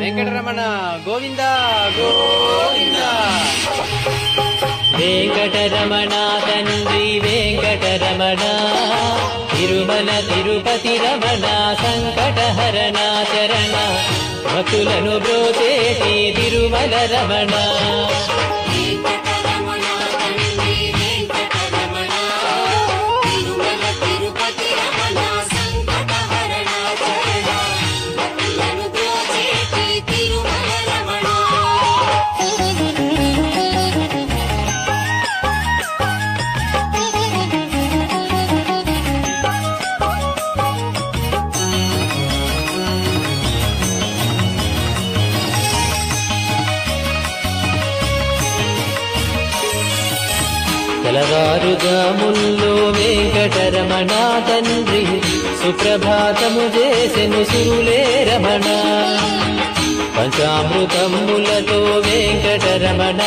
వెంకటరమణ గోవింద గోవింద. వెంకటరమణ తండ్రి వెంకటరమణ, తిరుమల తిరుపతి రమణ, సంకటహరణ చరణ, భక్తులను బ్రోచేటి తిరుమల రమణ. తెలవారుజాముల్లో వెంకటరమణ తండ్రి సుప్రభాతము చేసెను సురులే రమణ, పంచామృతములతో వెంకటరమణ